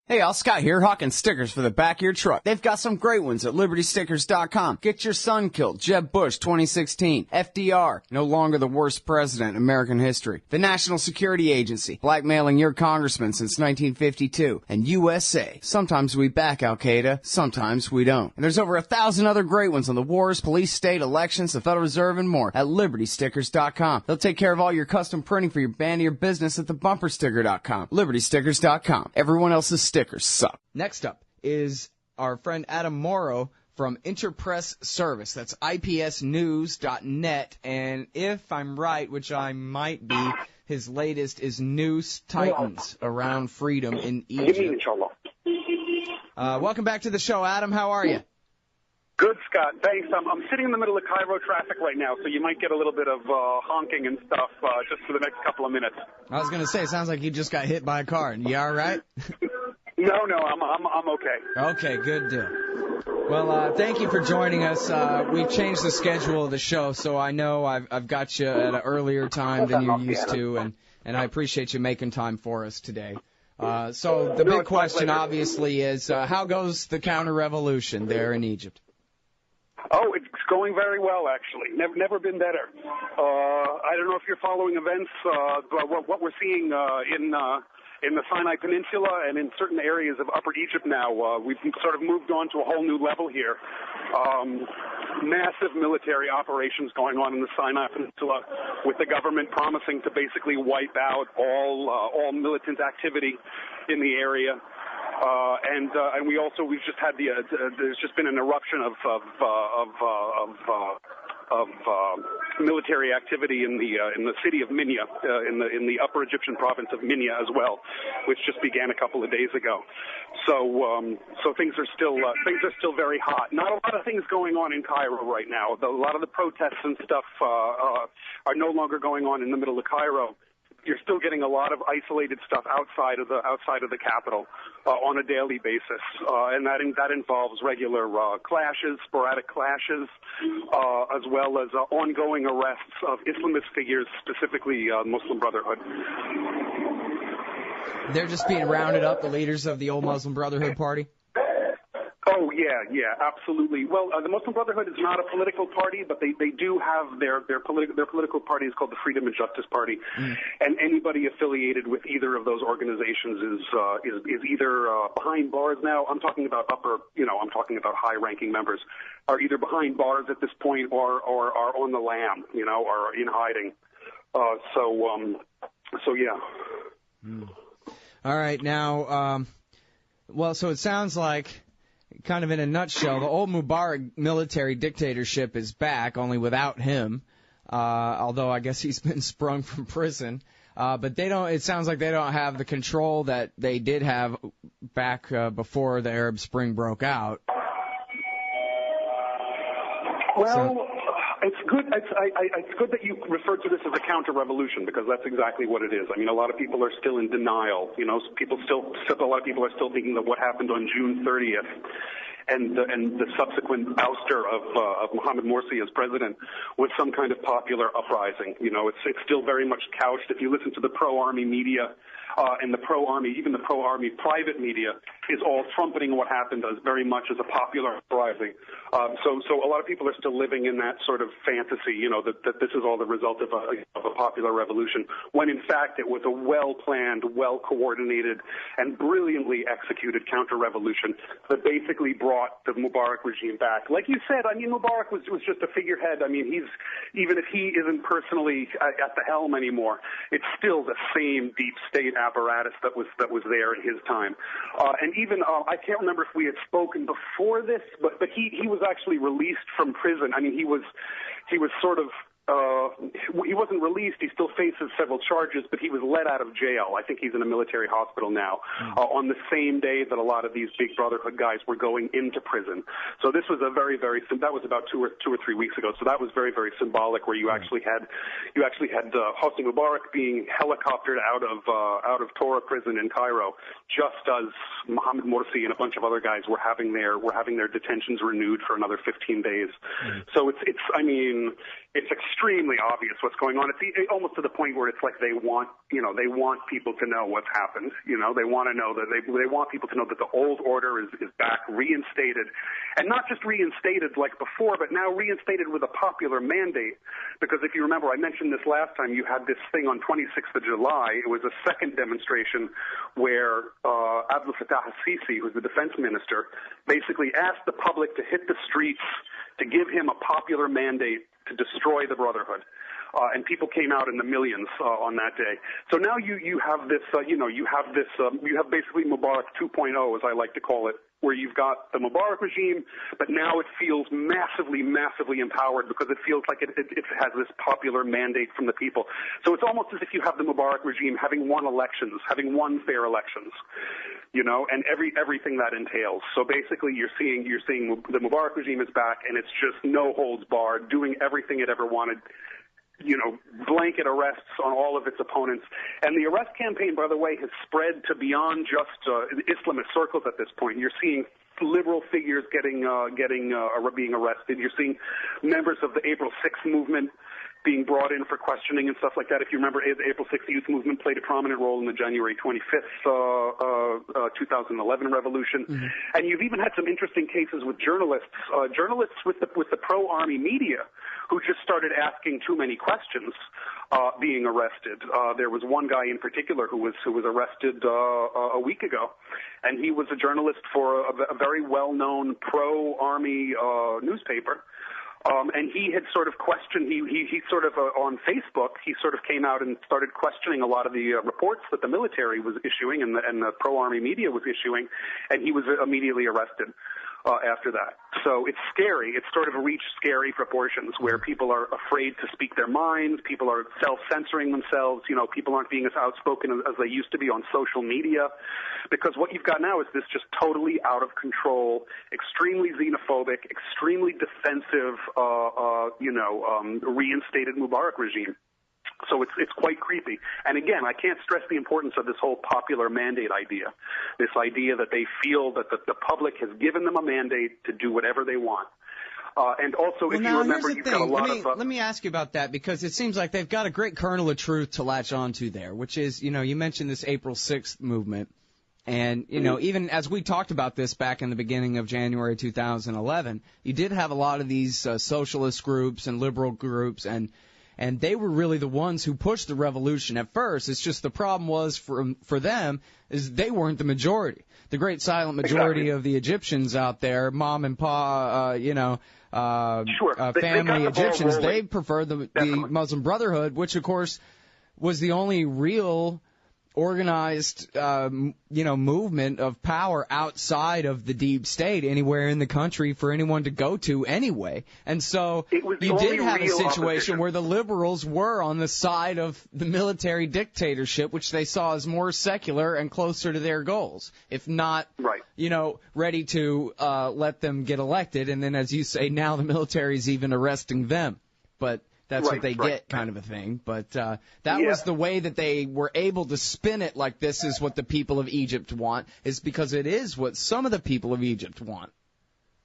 Hey, all, Scott here, hawking stickers for the back of your truck. They've got some great ones at LibertyStickers.com. Get your son killed, Jeb Bush 2016. FDR, no longer the worst president in American history. The National Security Agency, blackmailing your congressman since 1952. And USA, sometimes we back Al-Qaeda, sometimes we don't. And there's over 1,000 other great ones on the wars, police, state, elections, the Federal Reserve, and more at LibertyStickers.com. They'll take care of all your custom printing for your band or your business at thebumpersticker.com. LibertyStickers.com. Everyone else's stickers suck. Next up is our friend Adam Morrow from Interpress Service. That's ipsnews.net. And if I'm right, which I might be, his latest is Noose Titans Around Freedom in Egypt. Welcome back to the show, Adam. How are you? Good, Scott. Thanks. I'm sitting in the middle of Cairo traffic right now, so you might get a little bit of honking and stuff just for the next couple of minutes. I was going to say, it sounds like you just got hit by a car. You all right? No, I'm okay. Okay, good deal. Well, thank you for joining us. We've changed the schedule of the show, so I know I've got you at an earlier time than you're used to, and I appreciate you making time for us today. So the big question, obviously, is how goes the counter-revolution there in Egypt? Oh, it's going very well, actually. Never been better. I don't know if you're following events, but what we're seeing in the Sinai Peninsula and in certain areas of Upper Egypt now, we've sort of moved on to a whole new level here. Massive military operations going on in the Sinai Peninsula, with the government promising to basically wipe out all militant activity in the area. And we've just had there's just been an eruption of military activity in the city of Minya, in the Upper Egyptian province of Minya as well, which just began a couple of days ago. So things are still very hot. Not a lot of things going on in Cairo right now. A lot of the protests and stuff are no longer going on in the middle of Cairo. You're still getting a lot of isolated stuff outside of the capital on a daily basis, and that involves regular clashes, sporadic clashes, as well as ongoing arrests of Islamist figures, specifically Muslim Brotherhood. They're just being rounded up, the leaders of the old Muslim Brotherhood party? Oh, yeah, absolutely. Well, the Muslim Brotherhood is not a political party, but they do have their political party is called the Freedom and Justice Party, and anybody affiliated with either of those organizations is either behind bars now. I'm talking about high-ranking members are either behind bars at this point or are on the lam, or in hiding. So yeah. All right, now, so it sounds like, kind of in a nutshell, the old Mubarak military dictatorship is back, only without him, although I guess he's been sprung from prison. But it sounds like they don't have the control that they did have back before the Arab Spring broke out. Well, it's good. It's good that you referred to this as a counter-revolution, because that's exactly what it is. I mean, a lot of people are still in denial. A lot of people are still thinking that what happened on June 30th and the subsequent ouster of Mohamed Morsi as president was some kind of popular uprising. It's still very much couched. If you listen to the pro-army media and the pro-army, even the pro-army private media, is all trumpeting what happened as very much as a popular uprising. So a lot of people are still living in that sort of fantasy, that this is all the result of a popular revolution, when in fact it was a well-planned, well-coordinated, and brilliantly executed counter-revolution that basically brought the Mubarak regime back. Like you said, I mean, Mubarak was just a figurehead. I mean, even if he isn't personally at the helm anymore, it's still the same deep state apparatus that was there in his time. And even I can't remember if we had spoken before this, but he was actually released from prison. I mean, he was sort of he wasn't released. He still faces several charges, but he was let out of jail. I think he's in a military hospital now, on the same day that a lot of these big Brotherhood guys were going into prison. So this was that was about two or 3 weeks ago. So that was very, very symbolic, where you actually had Hosni Mubarak being helicoptered out of Torah prison in Cairo, just as Mohamed Morsi and a bunch of other guys were having their detentions renewed for another 15 days. So it's extremely obvious what's going on. It's almost to the point where it's like they want people to know what's happened. They want to know that they want people to know that the old order is back, reinstated, and not just reinstated like before, but now reinstated with a popular mandate. Because if you remember, I mentioned this last time, you had this thing on 26th of July. It was a second demonstration where Abdel Fattah al-Sisi, who's the defense minister, basically asked the public to hit the streets to give him a popular mandate to destroy the Brotherhood. And people came out in the millions on that day. So now you have this, you have basically Mubarak 2.0, as I like to call it, where you've got the Mubarak regime, but now it feels massively, massively empowered because it feels like it has this popular mandate from the people. So it's almost as if you have the Mubarak regime having won fair elections, and everything that entails. So basically you're seeing the Mubarak regime is back, and it's just no holds barred, doing everything it ever wanted. Blanket arrests on all of its opponents. And the arrest campaign, by the way, has spread to beyond just Islamist circles at this point. You're seeing liberal figures being arrested. You're seeing members of the April 6th movement being brought in for questioning and stuff like that. If you remember, the April 6th youth movement played a prominent role in the January 25th 2011 revolution. Mm-hmm. And you've even had some interesting cases with journalists with the pro-army media who just started asking too many questions, being arrested. There was one guy in particular who was arrested a week ago, and he was a journalist for a very well-known pro-army newspaper. And he had sort of questioned, he sort of, on Facebook, he sort of came out and started questioning a lot of the reports that the military was issuing and the pro-army media was issuing, and he was immediately arrested after that. So it's scary. It's sort of reached scary proportions where people are afraid to speak their minds, people are self-censoring themselves, people aren't being as outspoken as they used to be on social media, because what you've got now is this just totally out of control, extremely xenophobic, extremely defensive, reinstated Mubarak regime. So it's quite creepy. And again, I can't stress the importance of this whole popular mandate idea, this idea that they feel that the public has given them a mandate to do whatever they want. And also, if you remember, you've got a lot of... Let me ask you about that, because it seems like they've got a great kernel of truth to latch onto there, which is, you mentioned this April 6th movement. And, even as we talked about this back in the beginning of January 2011, you did have a lot of these socialist groups and liberal groups, and they were really the ones who pushed the revolution at first. It's just the problem was for them is they weren't the majority. The great silent majority of the Egyptians out there, mom and pa, family Egyptians, they preferred the Muslim Brotherhood, which of course was the only real organized, movement of power outside of the deep state anywhere in the country for anyone to go to anyway. And so you did have a situation where the liberals were on the side of the military dictatorship, which they saw as more secular and closer to their goals, if not, ready to let them get elected. And then, as you say, now the military is even arresting them. But that's what they get, kind of a thing. But that was the way that they were able to spin it like this is what the people of Egypt want, is because it is what some of the people of Egypt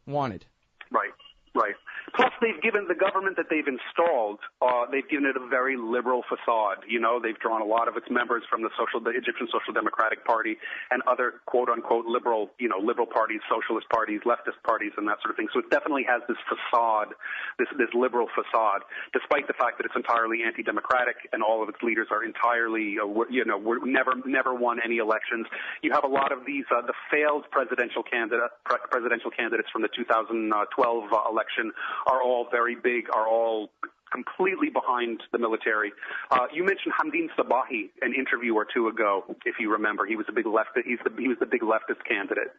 wanted. Right. Plus, they've given the government that they've installed, they've given it a very liberal facade. They've drawn a lot of its members from the Egyptian Social Democratic Party and other quote-unquote liberal parties, socialist parties, leftist parties, and that sort of thing. So it definitely has this facade, this liberal facade, despite the fact that it's entirely anti-democratic and all of its leaders are entirely, never won any elections. You have a lot of these, the failed presidential candidates from the 2012 election are all very big, are all completely behind the military. You mentioned Hamdin Sabahi an interview or two ago, if you remember. He was a big leftist. He was the big leftist candidate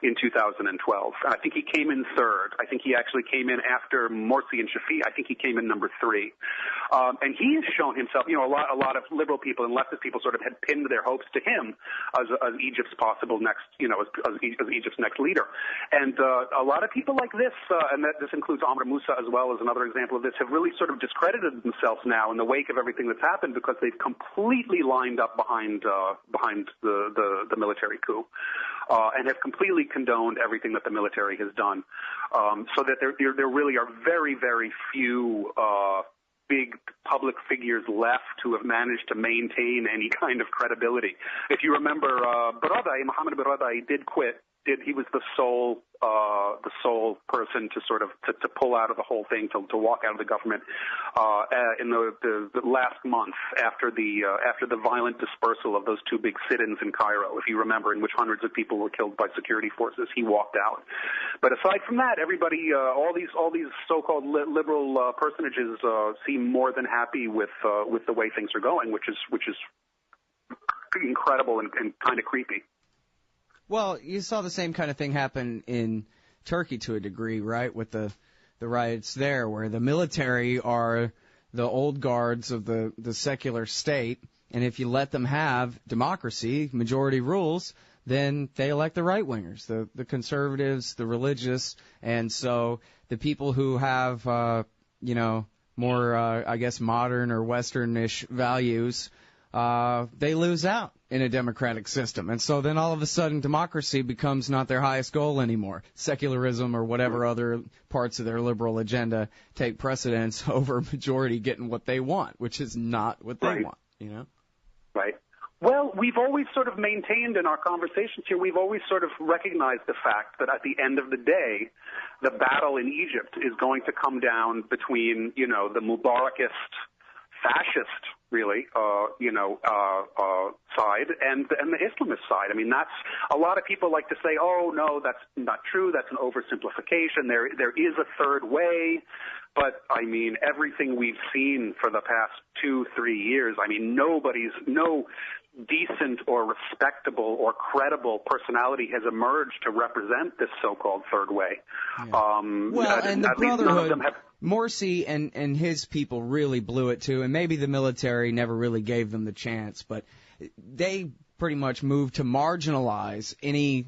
in 2012. And I think he came in third. I think he actually came in after Morsi and Shafi. I think he came in number 3. And he has shown himself. A lot of liberal people and leftist people sort of had pinned their hopes to him as Egypt's possible next, as Egypt's next leader. And a lot of people like this, and this includes Amr Moussa as well as another example of this, have really sort of discredited themselves now in the wake of everything that's happened because they've completely lined up behind the military coup, and have completely condoned everything that the military has done. So that there really are very, very few big public figures left who have managed to maintain any kind of credibility. If you remember, Mohammed Baradei did quit. He was the sole person to sort of to pull out of the whole thing, to walk out of the government in the last month after the violent dispersal of those two big sit-ins in Cairo, if you remember, in which hundreds of people were killed by security forces. He walked out. But aside from that, everybody, all these so-called liberal personages seem more than happy with the way things are going, which is incredible and kind of creepy. Well, you saw the same kind of thing happen in Turkey to a degree, right, with the riots there, where the military are the old guards of the secular state, and if you let them have democracy, majority rules, then they elect the right-wingers, the conservatives, the religious, and so the people who have, more, I guess, modern or Western-ish values, they lose out in a democratic system. And so then all of a sudden democracy becomes not their highest goal anymore. Secularism or whatever other parts of their liberal agenda take precedence over majority getting what they want, which is not what they want, Right. Well, we've always sort of maintained in our conversations here, we've always sort of recognized the fact that at the end of the day, the battle in Egypt is going to come down between, the Mubarakist fascist, really, side and the Islamist side. I mean, that's a lot of people like to say, oh no, that's not true. That's an oversimplification. There is a third way. But I mean, everything we've seen for the past 2-3 years, I mean, no decent or respectable or credible personality has emerged to represent this so-called third way. Yeah. And the Brotherhood, Morsi and his people really blew it too, and maybe the military never really gave them the chance, but they pretty much moved to marginalize any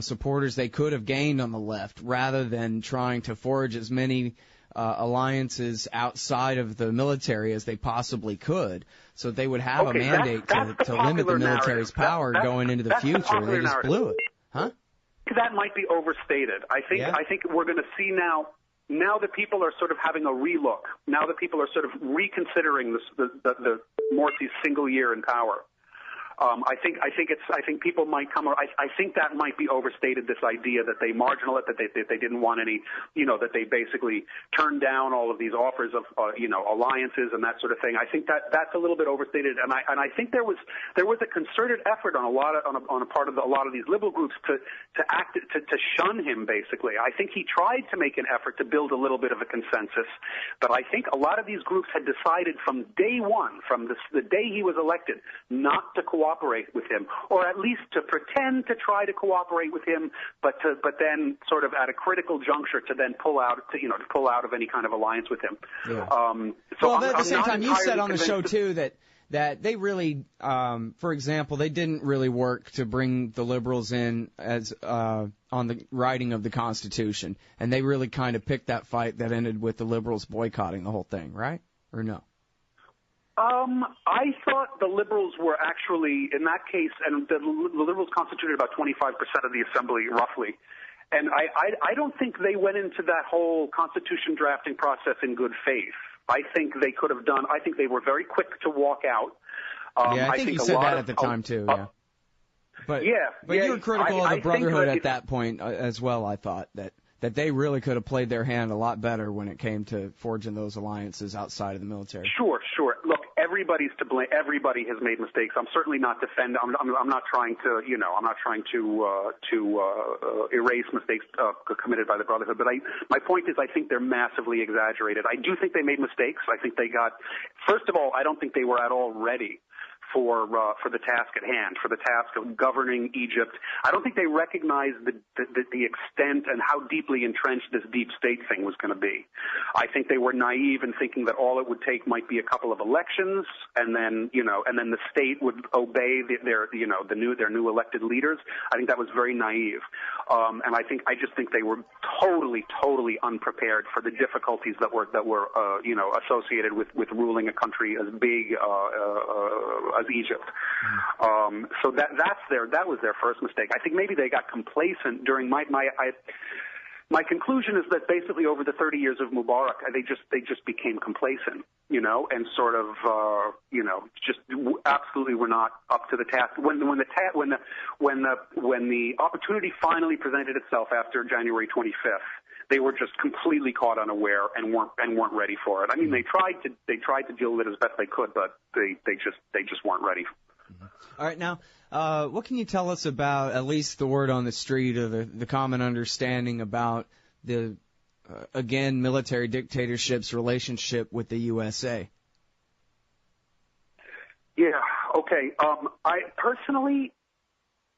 supporters they could have gained on the left, rather than trying to forge as many alliances outside of the military as they possibly could, so they would have a mandate to limit the military's power going into the future. They just blew it, huh? That might be overstated. I think we're going to see now that people are sort of having a relook. Now that people are sort of reconsidering the Morsi's single year in power. I think people might come. I think that might be overstated. This idea that they marginalized, that they didn't want any, that they basically turned down all of these offers of, alliances and that sort of thing. I think that's a little bit overstated. And I think there was a concerted effort on a part of a lot of these liberal groups to shun him. Basically, I think he tried to make an effort to build a little bit of a consensus, but I think a lot of these groups had decided from day one, from the day he was elected, not to cooperate with him, or at least to pretend to try to cooperate with him, but then sort of at a critical juncture to then pull out of any kind of alliance with him. Yeah. At the same time, you said on the show too that they really, for example, they didn't really work to bring the liberals in as on the writing of the Constitution, and they really kind of picked that fight that ended with the liberals boycotting the whole thing, right? Or no? I thought the liberals were actually, in that case, and the liberals constituted about 25% of the assembly, roughly. And I don't think they went into that whole constitution drafting process in good faith. I think they could have done. I think they were very quick to walk out. I think you said that at the time too. Yeah. But you were critical of the Brotherhood at that point as well. I thought that they really could have played their hand a lot better when it came to forging those alliances outside of the military. Sure. Look, everybody's to blame. Everybody has made mistakes. I'm certainly not defending. I'm not trying to, I'm not trying to erase mistakes committed by the Brotherhood. But my point is, I think they're massively exaggerated. I do think they made mistakes. I think they got. First of all, I don't think they were at all ready for the task at hand, for the task of governing Egypt. I don't think they recognized the extent and how deeply entrenched this deep state thing was going to be. I think they were naive in thinking that all it would take might be a couple of elections, and then the state would obey their new elected leaders. I think that was very naive, and I just think they were totally unprepared for the difficulties that were associated with ruling a country as big as Egypt. So that was their first mistake. I think maybe they got complacent during my conclusion is that basically over the 30 years of Mubarak, they just became complacent, and sort of, just absolutely were not up to the task. When the opportunity finally presented itself after January 25th, they were just completely caught unaware and weren't ready for it. I mean, they tried to deal with it as best they could, but they just weren't ready. All right, now, what can you tell us about at least the word on the street or the common understanding about the, again, military dictatorship's relationship with the USA? Yeah. Okay. I personally,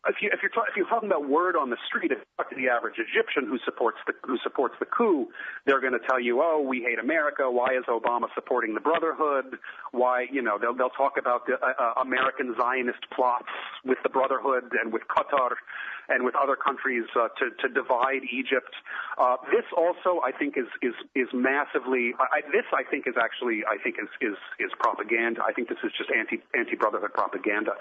if you're talking about word on the street, if you talk to the average Egyptian who supports the coup, they're going to tell you, oh, we hate America. Why is Obama supporting the Brotherhood? Why, they'll talk about the American Zionist plots with the Brotherhood and with Qatar and with other countries to divide Egypt. This also, I think, is massively. This, I think, is actually, is propaganda. I think this is just anti-Brotherhood propaganda.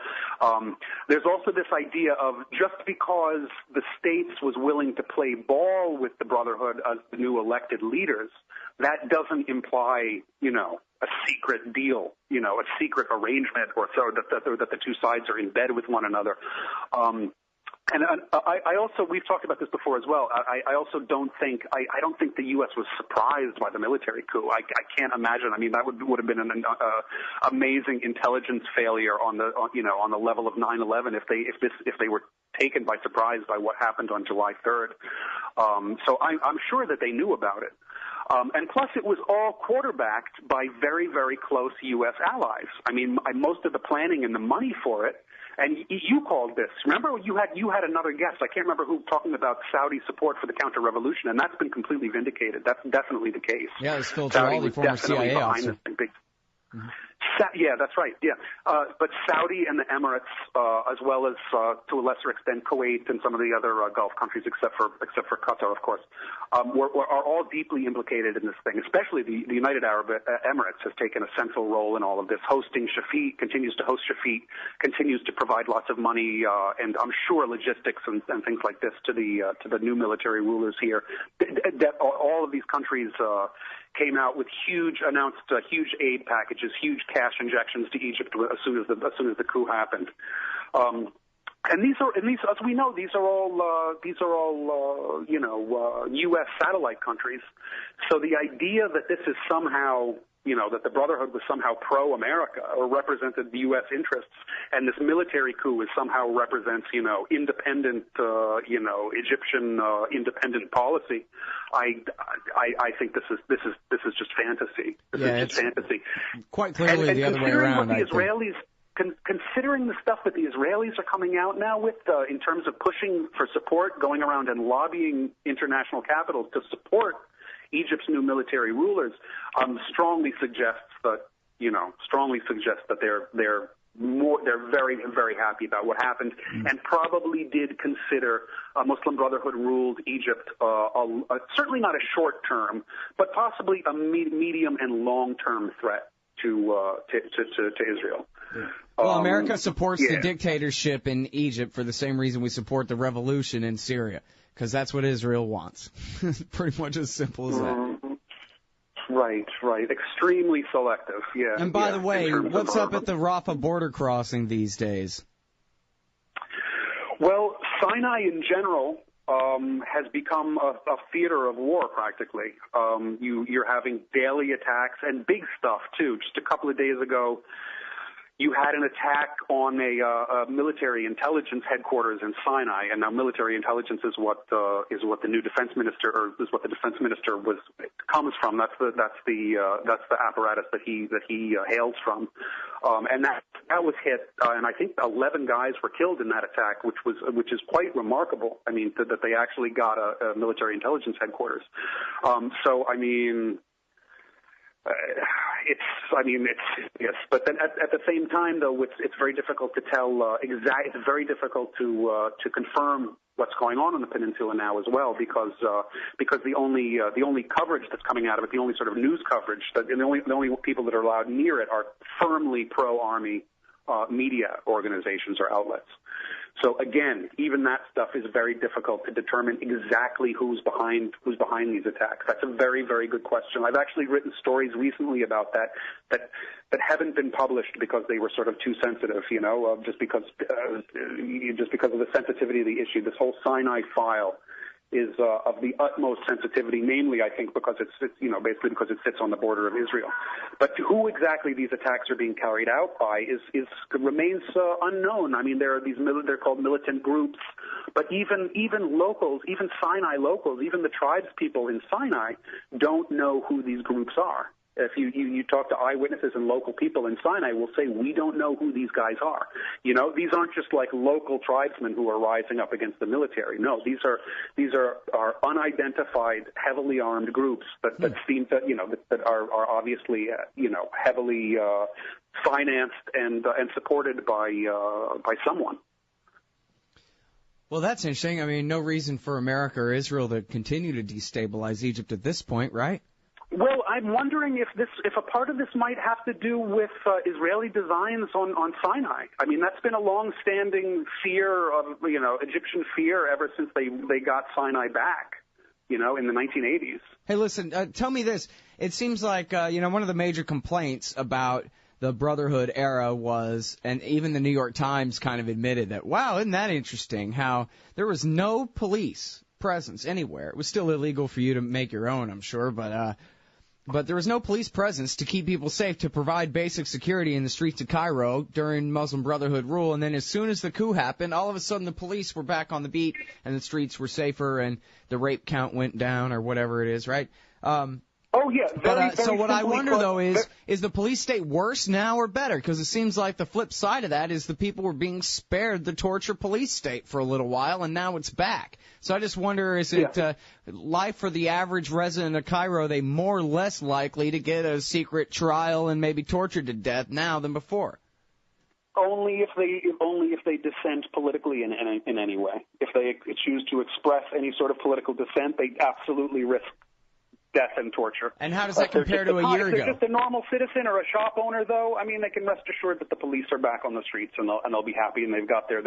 There's also this idea of just because the States was willing to play ball with the Brotherhood as the new elected leaders, that doesn't imply, a secret deal, a secret arrangement, or so that the two sides are in bed with one another. And I also, we've talked about this before as well. I also don't think the U.S. was surprised by the military coup. I can't imagine. I mean, that would have been an amazing intelligence failure on the level of 9/11 if they were taken by surprise by what happened on July 3rd. So I'm sure that they knew about it. And plus, it was all quarterbacked by very, very close U.S. allies. I mean, most of the planning and the money for it. And you called this. Remember, you had another guest. I can't remember who, talking about Saudi support for the counter-revolution, and that's been completely vindicated. That's definitely the case. Yeah, it's Phil Giraldi, former CIA officer. Mm-hmm. Yeah, that's right. Yeah, but Saudi and the Emirates, as well as to a lesser extent Kuwait and some of the other Gulf countries, except for Qatar, of course, are all deeply implicated in this thing. Especially the United Arab Emirates has taken a central role in all of this. Hosting Shafiq, continues to host Shafiq, continues to provide lots of money and I'm sure logistics and things like this to the new military rulers here. That all of these countries came out with announced huge aid packages, huge cash injections to Egypt as soon as the coup happened. And these, as we know, these are all U.S. satellite countries. So the idea that this is somehow, that the Brotherhood was somehow pro-America or represented the U.S. interests, and this military coup somehow represents, independent, Egyptian independent policy. I think this is just fantasy. This is just fantasy. Quite clearly the other way around. Considering the stuff that the Israelis are coming out now with in terms of pushing for support, going around and lobbying international capitals to support Egypt's new military rulers, strongly suggests that they're very, very happy about what happened, and probably did consider Muslim Brotherhood ruled Egypt certainly not a short term, but possibly a medium and long term threat to Israel. Yeah. Well, America supports the dictatorship in Egypt for the same reason we support the revolution in Syria, because that's what Israel wants. Pretty much as simple as that. Right. Extremely selective, yeah. And by the way, what's up at the Rafah border crossing these days? Well, Sinai in general has become a theater of war, practically. You're having daily attacks and big stuff, too. Just a couple of days ago, you had an attack on a military intelligence headquarters in Sinai, and now military intelligence is what the new defense minister, or is what the defense minister comes from. That's the apparatus that he hails from, and that was hit, and I think 11 guys were killed in that attack, which is quite remarkable. I mean, that they actually got a military intelligence headquarters. So I mean. Yes, but then at the same time, though, it's very difficult to tell It's very difficult to confirm what's going on the peninsula now as well, because the only coverage that's coming out of it, the only sort of news coverage, the only people that are allowed near it are firmly pro-army media organizations or outlets. So again, even that stuff is very difficult to determine exactly who's behind these attacks. That's a very, very good question. I've actually written stories recently about that haven't been published because they were sort of too sensitive, just because of the sensitivity of the issue. This whole Sinai file is of the utmost sensitivity, namely, I think, because it's basically because it sits on the border of Israel. But who exactly these attacks are being carried out by remains unknown. I mean, they're called militant groups, but even locals, even Sinai locals, even the tribes people in Sinai don't know who these groups are. If you talk to eyewitnesses and local people in Sinai, will say, we don't know who these guys are. These aren't just like local tribesmen who are rising up against the military. No, these are unidentified, heavily armed groups that seem to, that are obviously, heavily financed and supported by someone. Well, that's interesting. I mean, no reason for America or Israel to continue to destabilize Egypt at this point, right? Well, I'm wondering if a part of this might have to do with Israeli designs on Sinai. I mean, that's been a long-standing fear of, Egyptian fear ever since they got Sinai back, in the 1980s. Hey, listen, tell me this. It seems like, one of the major complaints about the Brotherhood era was, and even the New York Times kind of admitted that, wow, isn't that interesting, how there was no police presence anywhere. It was still illegal for you to make your own, I'm sure, but there was no police presence to keep people safe, to provide basic security in the streets of Cairo during Muslim Brotherhood rule. And then as soon as the coup happened, all of a sudden the police were back on the beat and the streets were safer and the rape count went down or whatever it is, right? Oh, yeah. Very so what I wonder, though, is the police state worse now or better? Because it seems like the flip side of that is the people were being spared the torture police state for a little while, and now it's back. So I just wonder, is it life for the average resident of Cairo, are they more or less likely to get a secret trial and maybe tortured to death now than before? Only if they dissent politically in any way. If they choose to express any sort of political dissent, they absolutely risk death and torture. And how does that compare to a year ago? If they're just a normal citizen or a shop owner, though, I mean, they can rest assured that the police are back on the streets and they'll be happy, and they've got their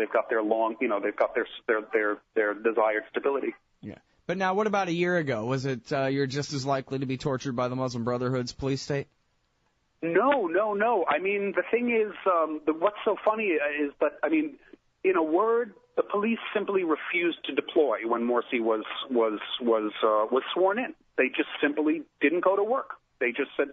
desired stability. Yeah. But now, what about a year ago? Was it you're just as likely to be tortured by the Muslim Brotherhood's police state? No. I mean, the thing is, what's so funny is that, I mean, in a word, the police simply refused to deploy when Morsi was sworn in. They just simply didn't go to work. They just said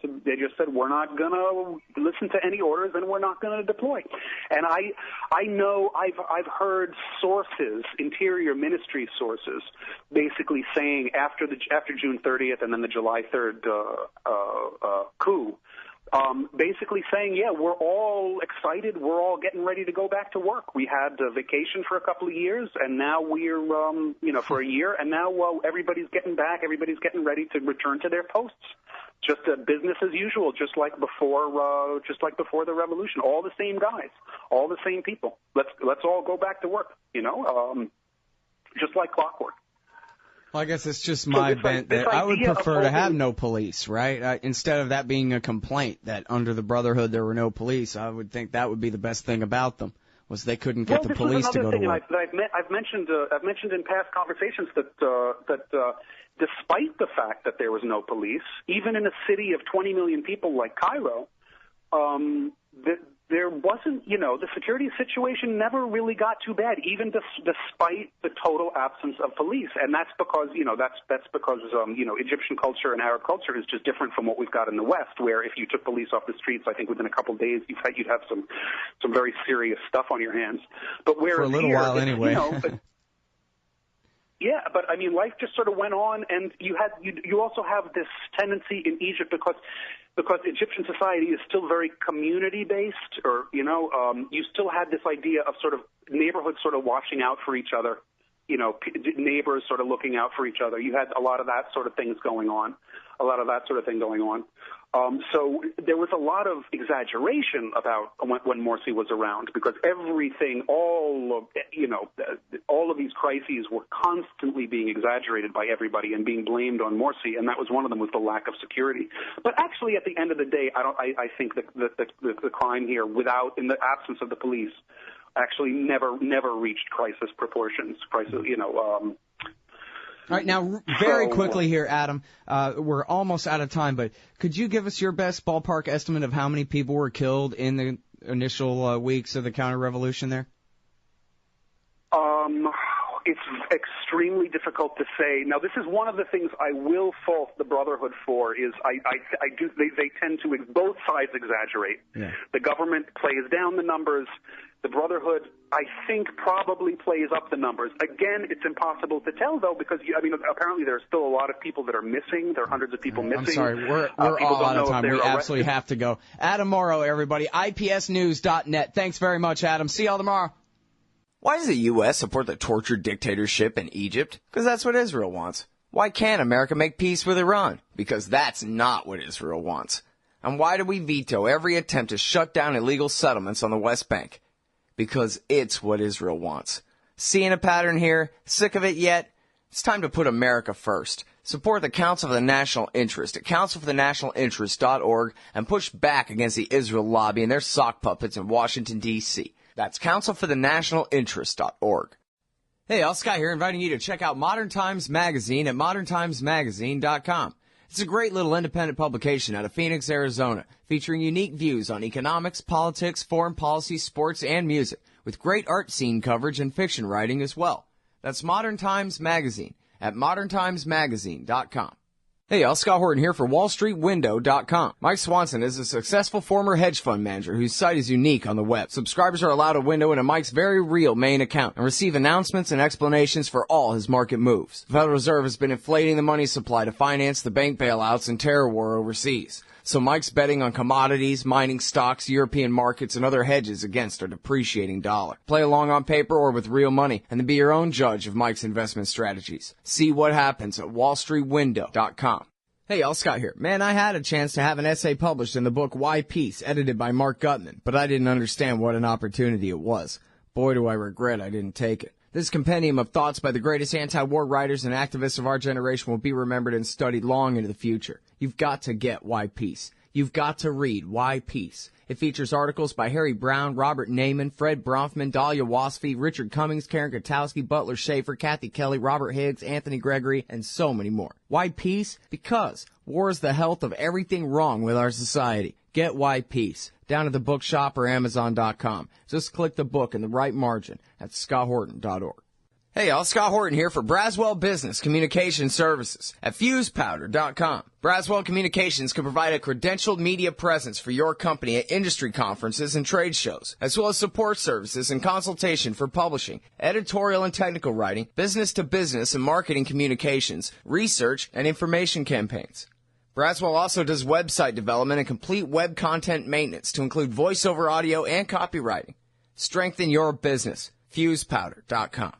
we're not going to listen to any orders and we're not going to deploy. And I know I've heard sources, Interior Ministry sources, basically saying after June 30th and then the July 3rd coup, basically saying, yeah, we're all excited. We're all getting ready to go back to work. We had a vacation for a couple of years, and now we're, for a year, and now everybody's getting back. Everybody's getting ready to return to their posts. Just business as usual, just like before the revolution. All the same guys, all the same people. Let's all go back to work. Just like clockwork. Well, I guess it's just my bent that I would prefer to have no police, right? Instead of that being a complaint that under the Brotherhood there were no police, I would think that would be the best thing about them, was they couldn't get the police to go to work. I've mentioned in past conversations that despite the fact that there was no police, even in a city of 20 million people like Cairo, there wasn't, the security situation never really got too bad, even despite the total absence of police. And that's because, that's because Egyptian culture and Arab culture is just different from what we've got in the West, where if you took police off the streets, I think within a couple of days, you'd have some very serious stuff on your hands. But whereas for a little while anyway. Yeah, but I mean, life just sort of went on, and you also have this tendency in Egypt because Egyptian society is still very community-based, or you still had this idea of sort of neighborhoods sort of watching out for each other, neighbors sort of looking out for each other. You had a lot of that sort of things going on, So there was a lot of exaggeration about when Morsi was around, because everything, all of these crises were constantly being exaggerated by everybody and being blamed on Morsi, and that was one of them, was the lack of security. But actually, at the end of the day, I think that the crime here, in the absence of the police, actually never reached crisis proportions. All right, now, very quickly here, Adam, we're almost out of time, but could you give us your best ballpark estimate of how many people were killed in the initial weeks of the counter-revolution there? It's extremely difficult to say. Now, this is one of the things I will fault the Brotherhood for. Is they tend to, both sides exaggerate. Yeah. The government plays down the numbers. The Brotherhood, I think, probably plays up the numbers. Again, it's impossible to tell, though, because, apparently there are still a lot of people that are missing. There are hundreds of people missing. I'm sorry, we're all out of time. We absolutely have to go. Adam Morrow, everybody, IPSnews.net. Thanks very much, Adam. See y'all tomorrow. Why does the U.S. support the tortured dictatorship in Egypt? Because that's what Israel wants. Why can't America make peace with Iran? Because that's not what Israel wants. And why do we veto every attempt to shut down illegal settlements on the West Bank? Because it's what Israel wants. Seeing a pattern here? Sick of it yet? It's time to put America first. Support the Council for the National Interest at councilforthenationalinterest.org and push back against the Israel lobby and their sock puppets in Washington, D.C. That's councilforthenationalinterest.org. Hey, Al Scott here, inviting you to check out Modern Times Magazine at moderntimesmagazine.com. It's a great little independent publication out of Phoenix, Arizona, featuring unique views on economics, politics, foreign policy, sports, and music, with great art scene coverage and fiction writing as well. That's Modern Times Magazine at moderntimesmagazine.com. Hey, y'all, Scott Horton here for WallStreetWindow.com. Mike Swanson is a successful former hedge fund manager whose site is unique on the web. Subscribers are allowed a window into Mike's very real main account and receive announcements and explanations for all his market moves. The Federal Reserve has been inflating the money supply to finance the bank bailouts and terror war overseas. So Mike's betting on commodities, mining stocks, European markets, and other hedges against a depreciating dollar. Play along on paper or with real money, and then be your own judge of Mike's investment strategies. See what happens at WallStreetWindow.com. Hey, y'all, Scott here. Man, I had a chance to have an essay published in the book Why Peace, edited by Mark Gutman, but I didn't understand what an opportunity it was. Boy, do I regret I didn't take it. This compendium of thoughts by the greatest anti-war writers and activists of our generation will be remembered and studied long into the future. You've got to get Why Peace. You've got to read Why Peace. It features articles by Harry Brown, Robert Naiman, Fred Bronfman, Dahlia Wasfy, Richard Cummings, Karen Kotowski, Butler Schaefer, Kathy Kelly, Robert Higgs, Anthony Gregory, and so many more. Why Peace? Because war is the health of everything wrong with our society. Get Why Peace. Down at the bookshop or Amazon.com. Just click the book in the right margin at scotthorton.org. Hey, y'all, Scott Horton here for Braswell Business Communication Services at FusePowder.com. Braswell Communications can provide a credentialed media presence for your company at industry conferences and trade shows, as well as support services and consultation for publishing, editorial and technical writing, business-to-business and marketing communications, research, and information campaigns. Braswell also does website development and complete web content maintenance to include voiceover audio and copywriting. Strengthen your business. FusePowder.com.